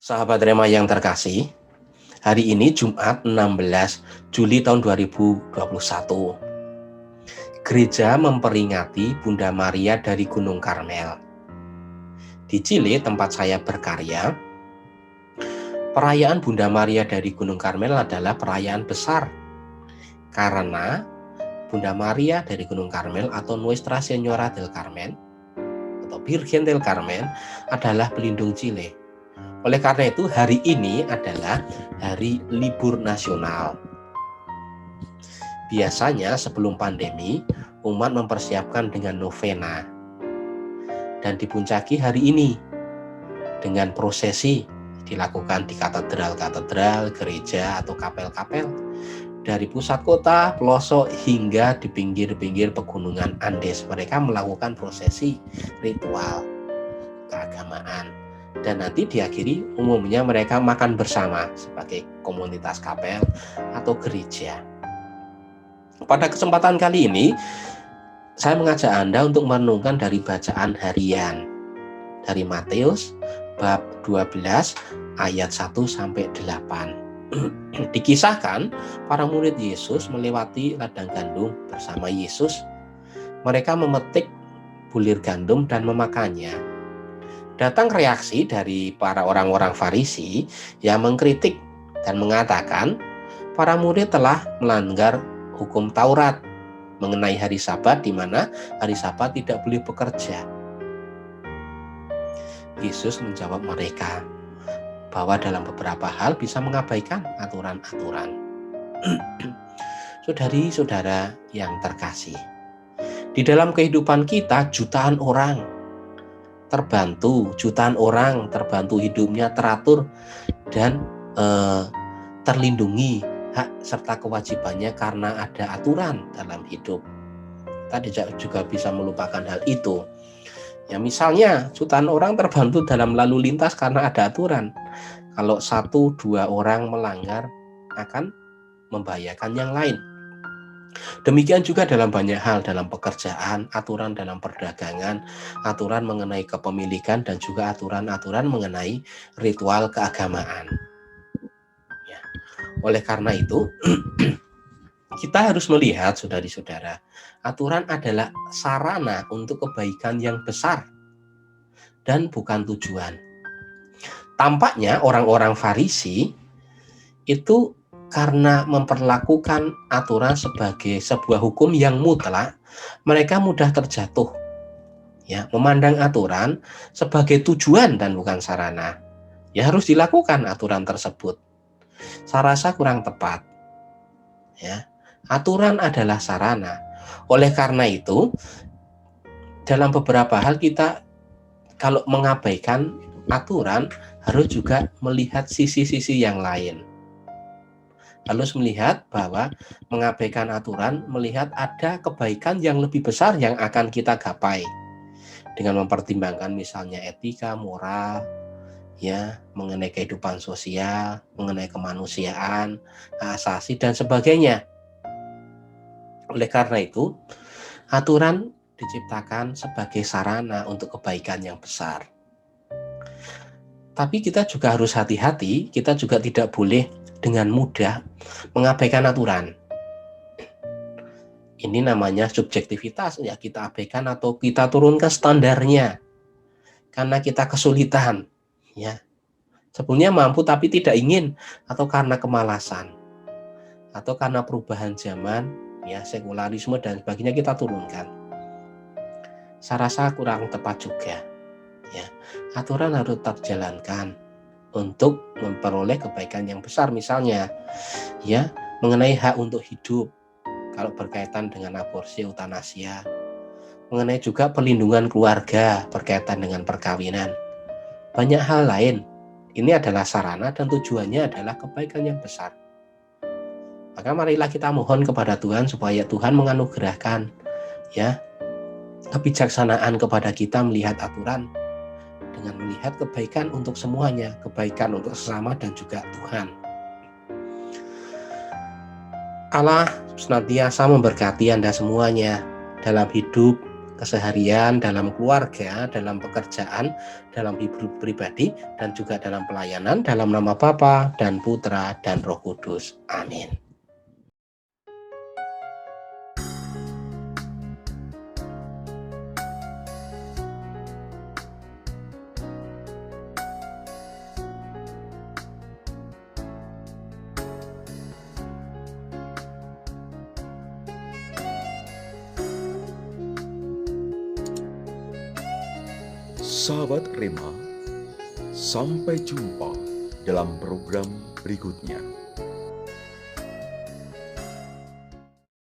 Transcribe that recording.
Sahabat Rema yang terkasih, hari ini Jumat 16 Juli tahun 2021. Gereja memperingati Bunda Maria dari Gunung Karmel. Di Chile, tempat saya berkarya, perayaan Bunda Maria dari Gunung Karmel adalah perayaan besar. Karena Bunda Maria dari Gunung Karmel atau Nuestra Señora del Carmen atau Virgen del Carmen adalah pelindung Chile. Oleh karena itu, hari ini adalah hari libur nasional. Biasanya sebelum pandemi, umat mempersiapkan dengan novena. Dan dipuncaki hari ini dengan prosesi dilakukan di katedral-katedral, gereja atau kapel-kapel. Dari pusat kota, pelosok, hingga di pinggir-pinggir pegunungan Andes. Mereka melakukan prosesi ritual keagamaan. Dan nanti diakhiri umumnya mereka makan bersama sebagai komunitas kapel atau gereja. Pada kesempatan kali ini, saya mengajak Anda untuk merenungkan dari bacaan harian dari Matius bab 12 ayat 1 sampai 8. Dikisahkan para murid Yesus melewati ladang gandum bersama Yesus. Mereka memetik bulir gandum dan memakannya. Datang reaksi dari para orang-orang Farisi yang mengkritik dan mengatakan para murid telah melanggar hukum Taurat mengenai hari Sabat, di mana hari Sabat tidak boleh bekerja. Yesus menjawab mereka bahwa dalam beberapa hal bisa mengabaikan aturan-aturan. Saudari-saudara yang terkasih, di dalam kehidupan kita jutaan orang terbantu hidupnya teratur dan terlindungi hak serta kewajibannya karena ada aturan dalam hidup. Kita juga bisa melupakan hal itu. Ya, misalnya jutaan orang terbantu dalam lalu lintas karena ada aturan. Kalau 1-2 orang melanggar akan membahayakan yang lain. Demikian juga dalam banyak hal, dalam pekerjaan, aturan dalam perdagangan, aturan mengenai kepemilikan, dan juga aturan-aturan mengenai ritual keagamaan. Ya. Oleh karena itu, kita harus melihat, saudari-saudara, aturan adalah sarana untuk kebaikan yang besar dan bukan tujuan. Tampaknya orang-orang Farisi itu karena memperlakukan aturan sebagai sebuah hukum yang mutlak, mereka mudah terjatuh, ya, memandang aturan sebagai tujuan dan bukan sarana. Ya, harus dilakukan aturan tersebut. Saya rasa kurang tepat. Ya, aturan adalah sarana. Oleh karena itu, dalam beberapa hal kita kalau mengabaikan aturan harus juga melihat sisi-sisi yang lain. Harus melihat bahwa mengabaikan aturan, melihat ada kebaikan yang lebih besar yang akan kita gapai dengan mempertimbangkan misalnya etika, moral, ya, mengenai kehidupan sosial, mengenai kemanusiaan, hak asasi dan sebagainya. Oleh karena itu, aturan diciptakan sebagai sarana untuk kebaikan yang besar. Tapi kita juga harus hati-hati, kita juga tidak boleh dengan mudah mengabaikan aturan. Ini namanya subjektivitas, ya, kita abaikan atau kita turunkan standarnya karena kita kesulitan, ya. Sebelumnya mampu tapi tidak ingin, atau karena kemalasan, atau karena perubahan zaman, ya, sekularisme dan sebagainya kita turunkan. Saya rasa kurang tepat juga, ya. Aturan harus tetap dijalankan untuk memperoleh kebaikan yang besar, misalnya, ya, mengenai hak untuk hidup kalau berkaitan dengan aborsi, eutanasia, mengenai juga perlindungan keluarga berkaitan dengan perkawinan, banyak hal lain. Ini adalah sarana dan tujuannya adalah kebaikan yang besar. Maka marilah kita mohon kepada Tuhan supaya Tuhan menganugerahkan, ya, kebijaksanaan kepada kita melihat aturan dengan melihat kebaikan untuk semuanya, kebaikan untuk sesama dan juga Tuhan. Allah senantiasa memberkati Anda semuanya dalam hidup, keseharian, dalam keluarga, dalam pekerjaan, dalam hidup pribadi, dan juga dalam pelayanan, dalam nama Bapa dan Putra dan Roh Kudus. Amin. Sahabat Rema, sampai jumpa dalam program berikutnya.